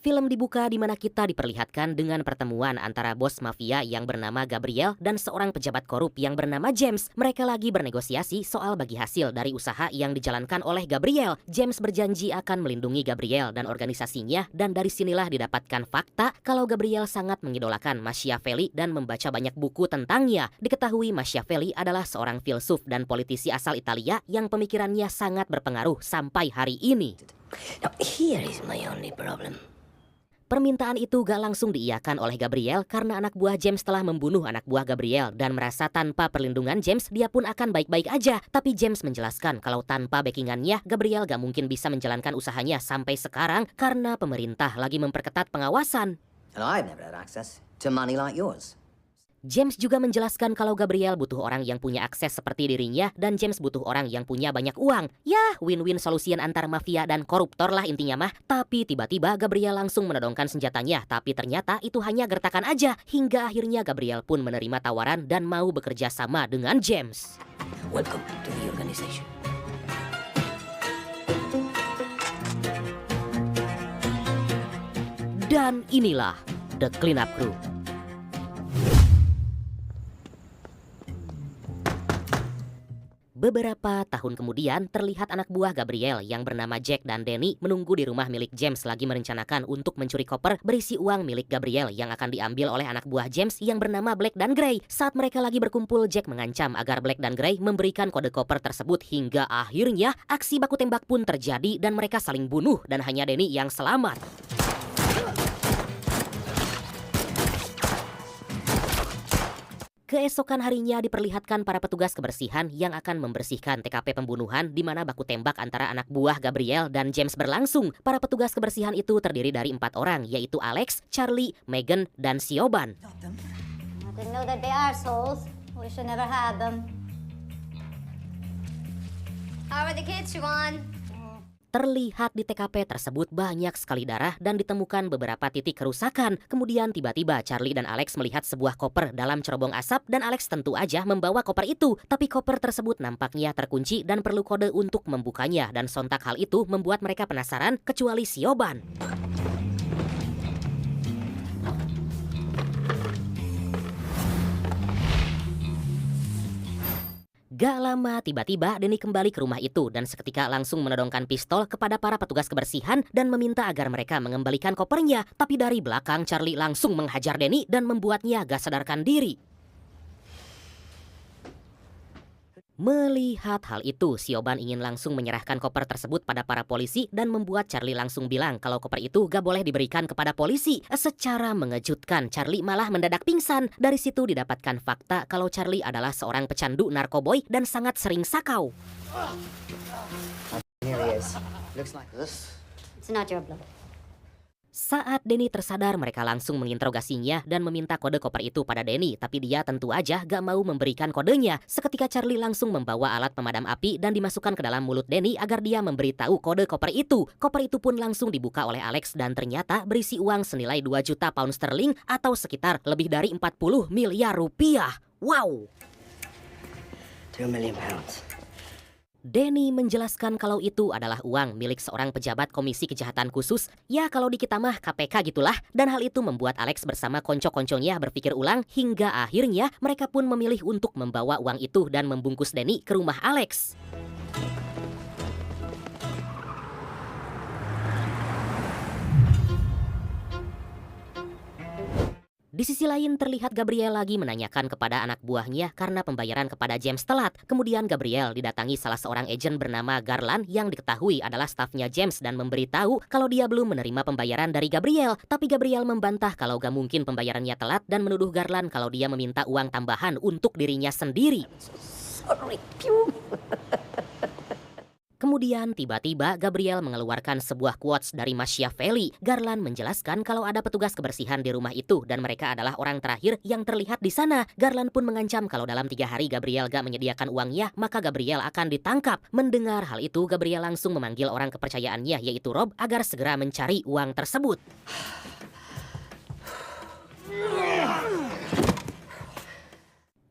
Film dibuka di mana kita diperlihatkan dengan pertemuan antara bos mafia yang bernama Gabriel dan seorang pejabat korup yang bernama James. Mereka lagi bernegosiasi soal bagi hasil dari usaha yang dijalankan oleh Gabriel. James berjanji akan melindungi Gabriel dan organisasinya, dan dari sinilah didapatkan fakta kalau Gabriel sangat mengidolakan Machiavelli dan membaca banyak buku tentangnya. Diketahui Machiavelli adalah seorang filsuf dan politisi asal Italia yang pemikirannya sangat berpengaruh sampai hari ini. Now, here is my only problem. Permintaan itu gak langsung diiyakan oleh Gabriel karena anak buah James telah membunuh anak buah Gabriel dan merasa tanpa perlindungan James dia pun akan baik-baik aja. Tapi James menjelaskan kalau tanpa backingannya Gabriel gak mungkin bisa menjalankan usahanya sampai sekarang karena pemerintah lagi memperketat pengawasan. And I've never had access to money like yours. James juga menjelaskan kalau Gabriel butuh orang yang punya akses seperti dirinya dan James butuh orang yang punya banyak uang. Ya, win-win solusian antar mafia dan koruptor lah intinya mah. Tapi tiba-tiba Gabriel langsung menodongkan senjatanya, tapi ternyata itu hanya gertakan aja. Hingga akhirnya Gabriel pun menerima tawaran dan mau bekerja sama dengan James. Welcome to the organization. Dan inilah The Cleanup Crew. Beberapa tahun kemudian, terlihat anak buah Gabriel yang bernama Jack dan Danny menunggu di rumah milik James lagi merencanakan untuk mencuri koper berisi uang milik Gabriel yang akan diambil oleh anak buah James yang bernama Black dan Gray. Saat mereka lagi berkumpul, Jack mengancam agar Black dan Gray memberikan kode koper tersebut hingga akhirnya aksi baku tembak pun terjadi dan mereka saling bunuh dan hanya Danny yang selamat. Keesokan harinya diperlihatkan para petugas kebersihan yang akan membersihkan TKP pembunuhan di mana baku tembak antara anak buah Gabriel dan James berlangsung. Para petugas kebersihan itu terdiri dari 4 orang, yaitu Alex, Charlie, Megan, dan Siobhan. I didn't know that they are souls. Wish I never had them. How are the kids, Siobhan? Terlihat di TKP tersebut banyak sekali darah dan ditemukan beberapa titik kerusakan. Kemudian tiba-tiba Charlie dan Alex melihat sebuah koper dalam cerobong asap dan Alex tentu aja membawa koper itu. Tapi koper tersebut nampaknya terkunci dan perlu kode untuk membukanya, dan sontak hal itu membuat mereka penasaran kecuali Siobhan. Gak lama, tiba-tiba Danny kembali ke rumah itu dan seketika langsung menodongkan pistol kepada para petugas kebersihan dan meminta agar mereka mengembalikan kopernya. Tapi dari belakang, Charlie langsung menghajar Danny dan membuatnya gak sadarkan diri. Melihat hal itu, Siobhan ingin langsung menyerahkan koper tersebut pada para polisi dan membuat Charlie langsung bilang kalau koper itu gak boleh diberikan kepada polisi. Secara mengejutkan, Charlie malah mendadak pingsan. Dari situ didapatkan fakta kalau Charlie adalah seorang pecandu narkoboy dan sangat sering sakau. Here he is. Looks like this. It's not your blood. Saat Danny tersadar, mereka langsung menginterogasinya dan meminta kode koper itu pada Danny. Tapi dia tentu aja gak mau memberikan kodenya. Seketika Charlie langsung membawa alat pemadam api dan dimasukkan ke dalam mulut Danny agar dia memberitahu kode koper itu. Koper itu pun langsung dibuka oleh Alex dan ternyata berisi uang senilai 2 juta pound sterling atau sekitar lebih dari 40 miliar rupiah. Wow! 2 million pounds. Danny menjelaskan kalau itu adalah uang milik seorang pejabat Komisi Kejahatan Khusus, ya kalau di kita mah KPK gitulah, dan hal itu membuat Alex bersama konco-konconya berpikir ulang hingga akhirnya mereka pun memilih untuk membawa uang itu dan membungkus Danny ke rumah Alex. Di sisi lain terlihat Gabriel lagi menanyakan kepada anak buahnya karena pembayaran kepada James telat. Kemudian Gabriel didatangi salah seorang agen bernama Garland yang diketahui adalah stafnya James dan memberitahu kalau dia belum menerima pembayaran dari Gabriel. Tapi Gabriel membantah kalau gak mungkin pembayarannya telat dan menuduh Garland kalau dia meminta uang tambahan untuk dirinya sendiri. Sorry. Kemudian tiba-tiba Gabriel mengeluarkan sebuah quotes dari Machiavelli. Garland menjelaskan kalau ada petugas kebersihan di rumah itu dan mereka adalah orang terakhir yang terlihat di sana. Garland pun mengancam kalau dalam 3 hari Gabriel gak menyediakan uangnya, maka Gabriel akan ditangkap. Mendengar hal itu, Gabriel langsung memanggil orang kepercayaannya yaitu Rob agar segera mencari uang tersebut.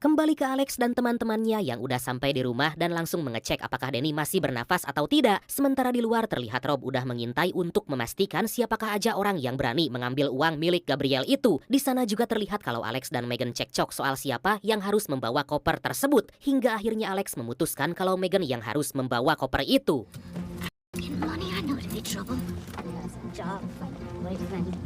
Kembali ke Alex dan teman-temannya yang udah sampai di rumah dan langsung mengecek apakah Danny masih bernafas atau tidak. Sementara di luar terlihat Rob udah mengintai untuk memastikan siapakah aja orang yang berani mengambil uang milik Gabriel itu. Di sana juga terlihat kalau Alex dan Megan cekcok soal siapa yang harus membawa koper tersebut. Hingga akhirnya Alex memutuskan kalau Megan yang harus membawa koper itu. In money, I know it'd be trouble. Yeah, some job. Wait a minute.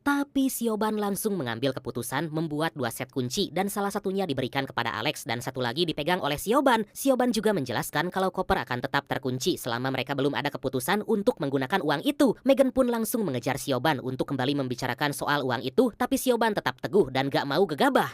Tapi Siobhan langsung mengambil keputusan membuat 2 set kunci dan salah satunya diberikan kepada Alex dan satu lagi dipegang oleh Siobhan. Siobhan juga menjelaskan kalau koper akan tetap terkunci selama mereka belum ada keputusan untuk menggunakan uang itu. Megan pun langsung mengejar Siobhan untuk kembali membicarakan soal uang itu, tapi Siobhan tetap teguh dan gak mau gegabah.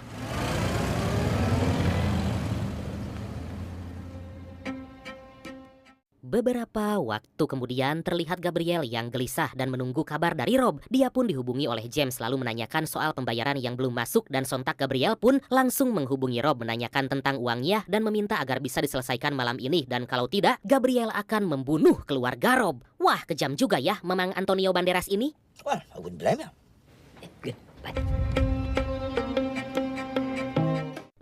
Beberapa waktu kemudian terlihat Gabriel yang gelisah dan menunggu kabar dari Rob. Dia pun dihubungi oleh James lalu menanyakan soal pembayaran yang belum masuk dan sontak Gabriel pun langsung menghubungi Rob menanyakan tentang uangnya dan meminta agar bisa diselesaikan malam ini dan kalau tidak Gabriel akan membunuh keluarga Rob. Wah, kejam juga ya Mamang Antonio Banderas ini. Well, I wouldn't blame you. Good. Bye.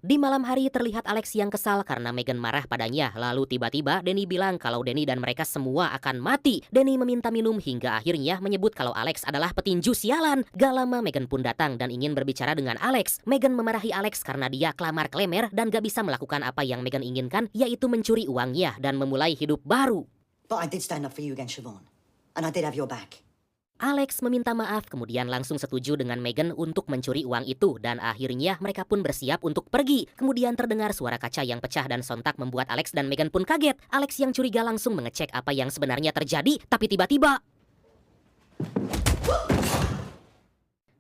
Di malam hari terlihat Alex yang kesal karena Megan marah padanya. Lalu tiba-tiba Danny bilang kalau Danny dan mereka semua akan mati. Danny meminta minum hingga akhirnya menyebut kalau Alex adalah petinju sialan. Gak lama Megan pun datang dan ingin berbicara dengan Alex. Megan memarahi Alex karena dia kelamar-klemer dan gak bisa melakukan apa yang Megan inginkan, yaitu mencuri uangnya dan memulai hidup baru. But I did stand up for you against Siobhan, and I did have your back. Alex meminta maaf kemudian langsung setuju dengan Megan untuk mencuri uang itu dan akhirnya mereka pun bersiap untuk pergi. Kemudian terdengar suara kaca yang pecah dan sontak membuat Alex dan Megan pun kaget. Alex yang curiga langsung mengecek apa yang sebenarnya terjadi, tapi tiba-tiba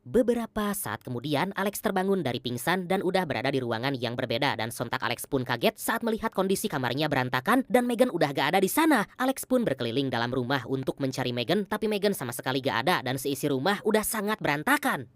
beberapa saat kemudian Alex terbangun dari pingsan dan udah berada di ruangan yang berbeda dan sontak Alex pun kaget saat melihat kondisi kamarnya berantakan dan Megan udah gak ada di sana. Alex pun berkeliling dalam rumah untuk mencari Megan, tapi Megan sama sekali gak ada dan seisi rumah udah sangat berantakan.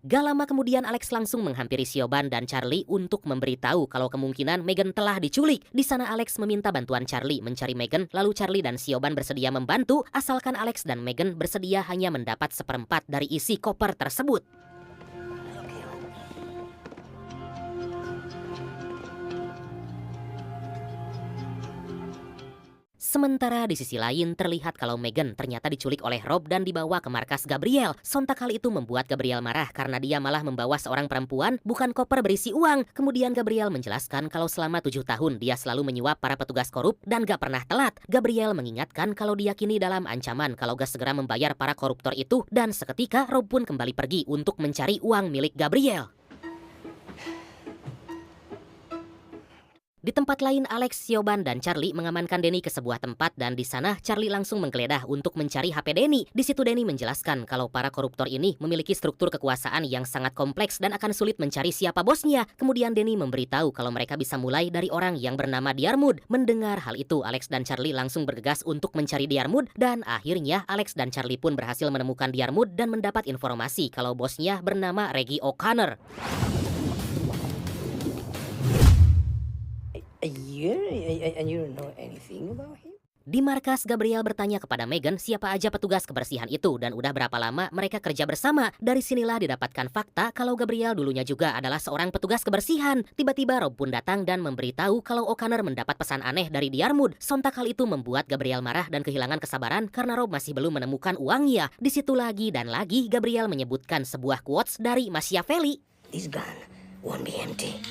Gak lama kemudian Alex langsung menghampiri Siobhan dan Charlie untuk memberitahu kalau kemungkinan Megan telah diculik. Di sana Alex meminta bantuan Charlie mencari Megan, lalu Charlie dan Siobhan bersedia membantu asalkan Alex dan Megan bersedia hanya mendapat 1/4 dari isi koper tersebut. Sementara di sisi lain terlihat kalau Megan ternyata diculik oleh Rob dan dibawa ke markas Gabriel. Sontak hal itu membuat Gabriel marah karena dia malah membawa seorang perempuan, bukan koper berisi uang. Kemudian Gabriel menjelaskan kalau selama 7 tahun dia selalu menyuap para petugas korup dan gak pernah telat. Gabriel mengingatkan kalau dia kini dalam ancaman kalau gak segera membayar para koruptor itu dan seketika Rob pun kembali pergi untuk mencari uang milik Gabriel. Di tempat lain, Alex, Siobhan, dan Charlie mengamankan Danny ke sebuah tempat dan di sana Charlie langsung menggeledah untuk mencari HP Danny. Di situ Danny menjelaskan kalau para koruptor ini memiliki struktur kekuasaan yang sangat kompleks dan akan sulit mencari siapa bosnya. Kemudian Danny memberitahu kalau mereka bisa mulai dari orang yang bernama Diarmuid. Mendengar hal itu, Alex dan Charlie langsung bergegas untuk mencari Diarmuid dan akhirnya Alex dan Charlie pun berhasil menemukan Diarmuid dan mendapat informasi kalau bosnya bernama Reggie O'Connor. A year? And you don't know anything about him? Di markas, Gabriel bertanya kepada Megan siapa aja petugas kebersihan itu dan udah berapa lama mereka kerja bersama. Dari sinilah didapatkan fakta kalau Gabriel dulunya juga adalah seorang petugas kebersihan. Tiba-tiba Rob pun datang dan memberitahu kalau O'Connor mendapat pesan aneh dari Diarmuid. Sontak hal itu membuat Gabriel marah dan kehilangan kesabaran karena Rob masih belum menemukan uangnya. Di situ lagi dan lagi Gabriel menyebutkan sebuah quotes dari Machiavelli. This gun won't be empty.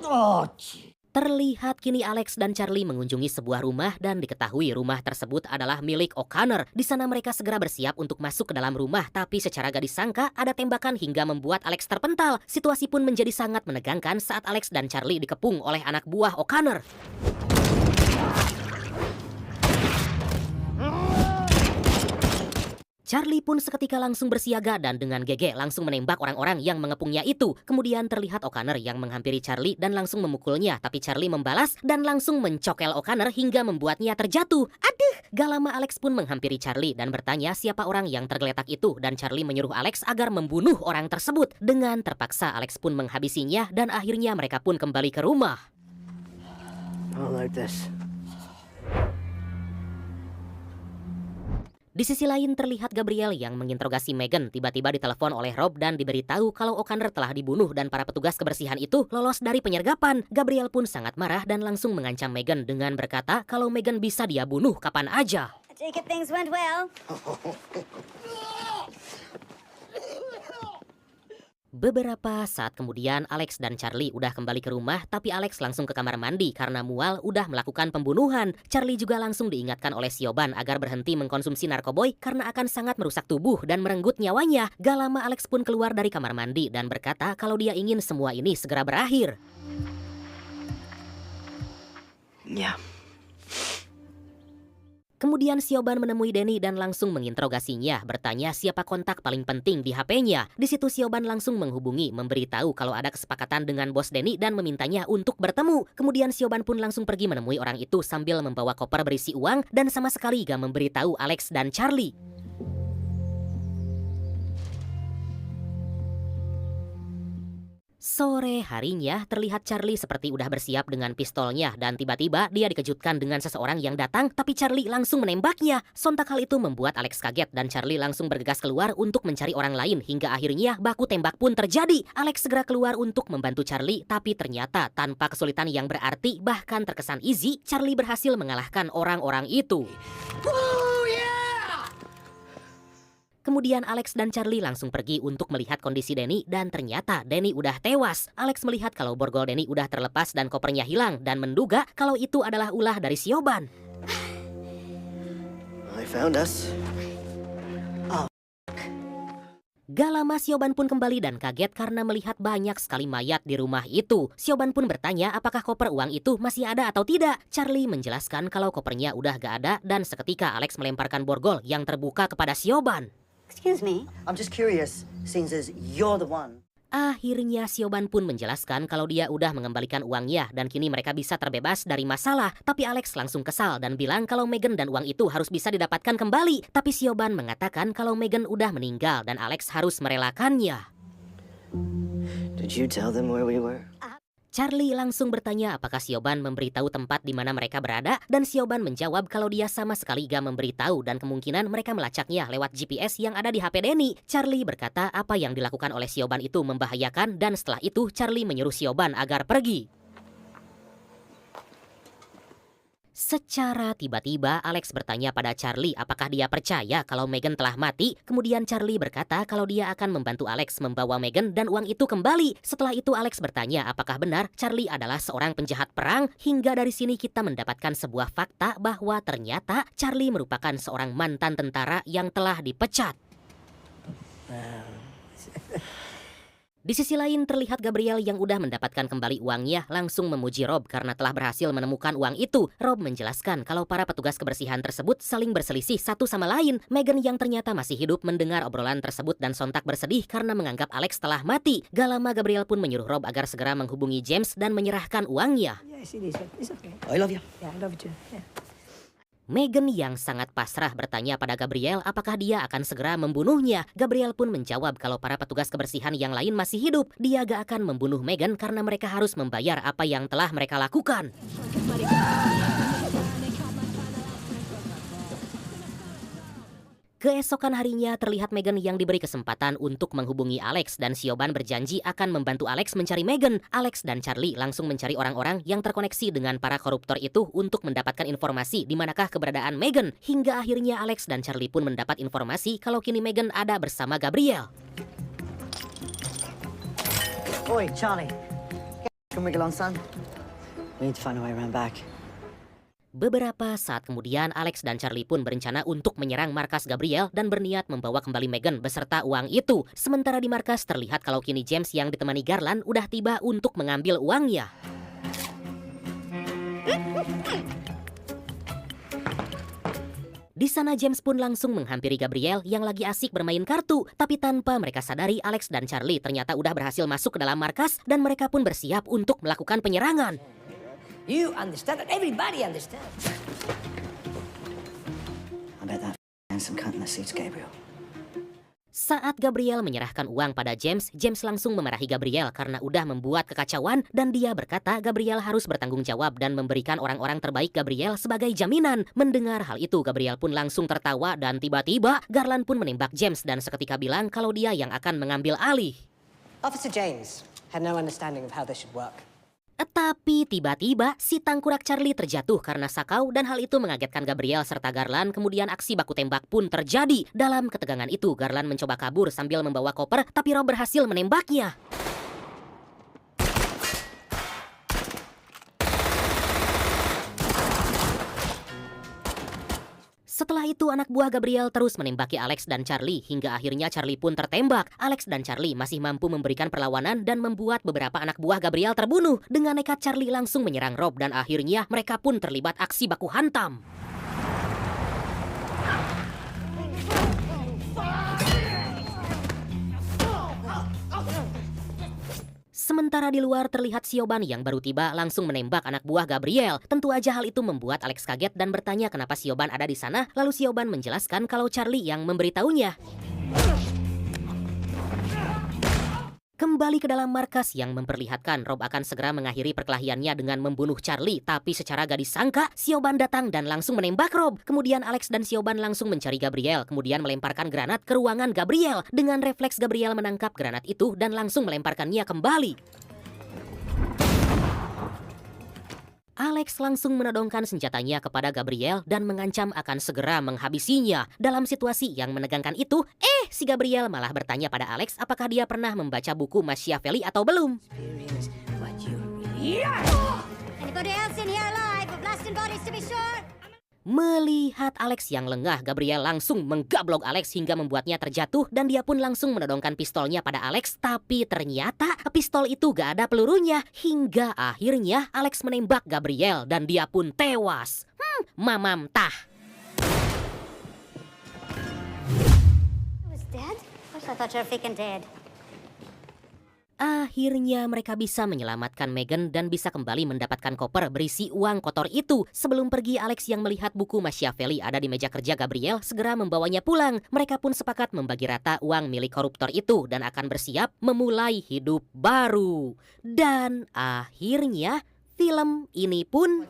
Oh, gee. Terlihat kini Alex dan Charlie mengunjungi sebuah rumah dan diketahui rumah tersebut adalah milik O'Connor. Di sana mereka segera bersiap untuk masuk ke dalam rumah, tapi secara gak disangka ada tembakan hingga membuat Alex terpental. Situasi pun menjadi sangat menegangkan saat Alex dan Charlie dikepung oleh anak buah O'Connor. Charlie pun seketika langsung bersiaga dan dengan GG langsung menembak orang-orang yang mengepungnya itu. Kemudian terlihat O'Connor yang menghampiri Charlie dan langsung memukulnya, tapi Charlie membalas dan langsung mencokel O'Connor hingga membuatnya terjatuh. Aduh! Gak lama Alex pun menghampiri Charlie dan bertanya siapa orang yang tergeletak itu dan Charlie menyuruh Alex agar membunuh orang tersebut. Dengan terpaksa Alex pun menghabisinya dan akhirnya mereka pun kembali ke rumah. I don't like this. Di sisi lain terlihat Gabriel yang menginterogasi Megan tiba-tiba ditelepon oleh Rob dan diberitahu kalau O'Connor telah dibunuh dan para petugas kebersihan itu lolos dari penyergapan. Gabriel pun sangat marah dan langsung mengancam Megan dengan berkata kalau Megan bisa dia bunuh kapan aja. I take it things went well. Beberapa saat kemudian Alex dan Charlie udah kembali ke rumah, tapi Alex langsung ke kamar mandi karena mual udah melakukan pembunuhan. Charlie juga langsung diingatkan oleh Siobhan agar berhenti mengkonsumsi narkoboy karena akan sangat merusak tubuh dan merenggut nyawanya. Gak lama Alex pun keluar dari kamar mandi dan berkata kalau dia ingin semua ini segera berakhir. Yeah. Kemudian Siobhan menemui Danny dan langsung menginterogasinya, bertanya siapa kontak paling penting di HP-nya. Di situ Siobhan langsung menghubungi, memberitahu kalau ada kesepakatan dengan bos Danny dan memintanya untuk bertemu. Kemudian Siobhan pun langsung pergi menemui orang itu sambil membawa koper berisi uang dan sama sekali gak memberitahu Alex dan Charlie. Sore harinya terlihat Charlie seperti udah bersiap dengan pistolnya dan tiba-tiba dia dikejutkan dengan seseorang yang datang tapi Charlie langsung menembaknya. Sontak hal itu membuat Alex kaget dan Charlie langsung bergegas keluar untuk mencari orang lain hingga akhirnya baku tembak pun terjadi. Alex segera keluar untuk membantu Charlie tapi ternyata tanpa kesulitan yang berarti bahkan terkesan easy, Charlie berhasil mengalahkan orang-orang itu. Kemudian Alex dan Charlie langsung pergi untuk melihat kondisi Danny dan ternyata Danny udah tewas. Alex melihat kalau borgol Danny udah terlepas dan kopernya hilang dan menduga kalau itu adalah ulah dari Siobhan. They found us. Gak lama Siobhan pun kembali dan kaget karena melihat banyak sekali mayat di rumah itu. Siobhan pun bertanya apakah koper uang itu masih ada atau tidak. Charlie menjelaskan kalau kopernya udah gak ada dan seketika Alex melemparkan borgol yang terbuka kepada Siobhan. Excuse me. I'm just curious, since as you're the one. Akhirnya Siobhan pun menjelaskan kalau dia udah mengembalikan uangnya dan kini mereka bisa terbebas dari masalah. Tapi Alex langsung kesal dan bilang kalau Megan dan uang itu harus bisa didapatkan kembali. Tapi Siobhan mengatakan kalau Megan udah meninggal dan Alex harus merelakannya. Did you tell them where we were? Charlie langsung bertanya apakah Siobhan memberitahu tempat di mana mereka berada dan Siobhan menjawab kalau dia sama sekali gak memberitahu dan kemungkinan mereka melacaknya lewat GPS yang ada di HP Danny. Charlie berkata apa yang dilakukan oleh Siobhan itu membahayakan dan setelah itu Charlie menyuruh Siobhan agar pergi. Secara tiba-tiba Alex bertanya pada Charlie apakah dia percaya kalau Megan telah mati. Kemudian Charlie berkata kalau dia akan membantu Alex membawa Megan dan uang itu kembali. Setelah itu Alex bertanya apakah benar Charlie adalah seorang penjahat perang. Hingga dari sini kita mendapatkan sebuah fakta bahwa ternyata Charlie merupakan seorang mantan tentara yang telah dipecat. Di sisi lain terlihat Gabriel yang udah mendapatkan kembali uangnya langsung memuji Rob karena telah berhasil menemukan uang itu. Rob menjelaskan kalau para petugas kebersihan tersebut saling berselisih satu sama lain. Megan yang ternyata masih hidup mendengar obrolan tersebut dan sontak bersedih karena menganggap Alex telah mati. Gak lama Gabriel pun menyuruh Rob agar segera menghubungi James dan menyerahkan uangnya. Yes, it is. It's okay. I love you. Yeah, I love you too. Yeah. Megan yang sangat pasrah bertanya pada Gabriel apakah dia akan segera membunuhnya. Gabriel pun menjawab kalau para petugas kebersihan yang lain masih hidup. Dia gak akan membunuh Megan karena mereka harus membayar apa yang telah mereka lakukan. Keesokan harinya terlihat Megan yang diberi kesempatan untuk menghubungi Alex dan Siobhan berjanji akan membantu Alex mencari Megan. Alex dan Charlie langsung mencari orang-orang yang terkoneksi dengan para koruptor itu untuk mendapatkan informasi di manakah keberadaan Megan. Hingga akhirnya Alex dan Charlie pun mendapat informasi kalau kini Megan ada bersama Gabriel. Oi, Charlie. Can we get on, son? We need to find a way around back. Beberapa saat kemudian Alex dan Charlie pun berencana untuk menyerang markas Gabriel dan berniat membawa kembali Megan beserta uang itu. Sementara di markas terlihat kalau kini James yang ditemani Garland udah tiba untuk mengambil uangnya. Di sana James pun langsung menghampiri Gabriel yang lagi asik bermain kartu. Tapi tanpa mereka sadari Alex dan Charlie ternyata udah berhasil masuk ke dalam markas dan mereka pun bersiap untuk melakukan penyerangan. You understand that everybody understands. I bet that handsome cunt in the suit's Gabriel. Saat Gabriel menyerahkan uang pada James, James langsung memarahi Gabriel karena udah membuat kekacauan dan dia berkata Gabriel harus bertanggung jawab dan memberikan orang-orang terbaik Gabriel sebagai jaminan. Mendengar hal itu, Gabriel pun langsung tertawa dan tiba-tiba Garland pun menembak James dan seketika bilang kalau dia yang akan mengambil alih. Officer James had no understanding of how this should work. Tapi tiba-tiba si tangkurak Charlie terjatuh karena sakau dan hal itu mengagetkan Gabriel serta Garland. Kemudian aksi baku tembak pun terjadi. Dalam ketegangan itu, Garland mencoba kabur sambil membawa koper, tapi Rob berhasil menembaknya. Setelah itu anak buah Gabriel terus menembaki Alex dan Charlie hingga akhirnya Charlie pun tertembak. Alex dan Charlie masih mampu memberikan perlawanan dan membuat beberapa anak buah Gabriel terbunuh. Dengan nekat Charlie langsung menyerang Rob dan akhirnya mereka pun terlibat aksi baku hantam. Sementara di luar terlihat Siobhan yang baru tiba langsung menembak anak buah Gabriel. Tentu aja hal itu membuat Alex kaget dan bertanya kenapa Siobhan ada di sana. Lalu Siobhan menjelaskan kalau Charlie yang memberitahunya. Kembali ke dalam markas yang memperlihatkan Rob akan segera mengakhiri perkelahiannya dengan membunuh Charlie. Tapi secara gak disangka, Siobhan datang dan langsung menembak Rob. Kemudian Alex dan Siobhan langsung mencari Gabriel. Kemudian melemparkan granat ke ruangan Gabriel. Dengan refleks Gabriel menangkap granat itu dan langsung melemparkannya kembali. Alex langsung menodongkan senjatanya kepada Gabriel dan mengancam akan segera menghabisinya. Dalam situasi yang menegangkan itu, si Gabriel malah bertanya pada Alex apakah dia pernah membaca buku Machiavelli atau belum. Anybody else in here alive? We're blasting bodies to be sure. Melihat Alex yang lengah, Gabriel langsung menggablok Alex hingga membuatnya terjatuh dan dia pun langsung menodongkan pistolnya pada Alex. Tapi ternyata pistol itu gak ada pelurunya. Hingga akhirnya Alex menembak Gabriel dan dia pun tewas. Mamam tah. He was dead? Of course I thought you were freaking dead. Akhirnya mereka bisa menyelamatkan Megan dan bisa kembali mendapatkan koper berisi uang kotor itu. Sebelum pergi, Alex yang melihat buku Machiavelli ada di meja kerja Gabriel segera membawanya pulang. Mereka pun sepakat membagi rata uang milik koruptor itu dan akan bersiap memulai hidup baru. Dan akhirnya film ini pun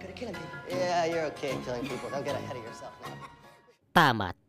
Yeah, you're okay killing people. Don't get ahead of yourself now. tamat.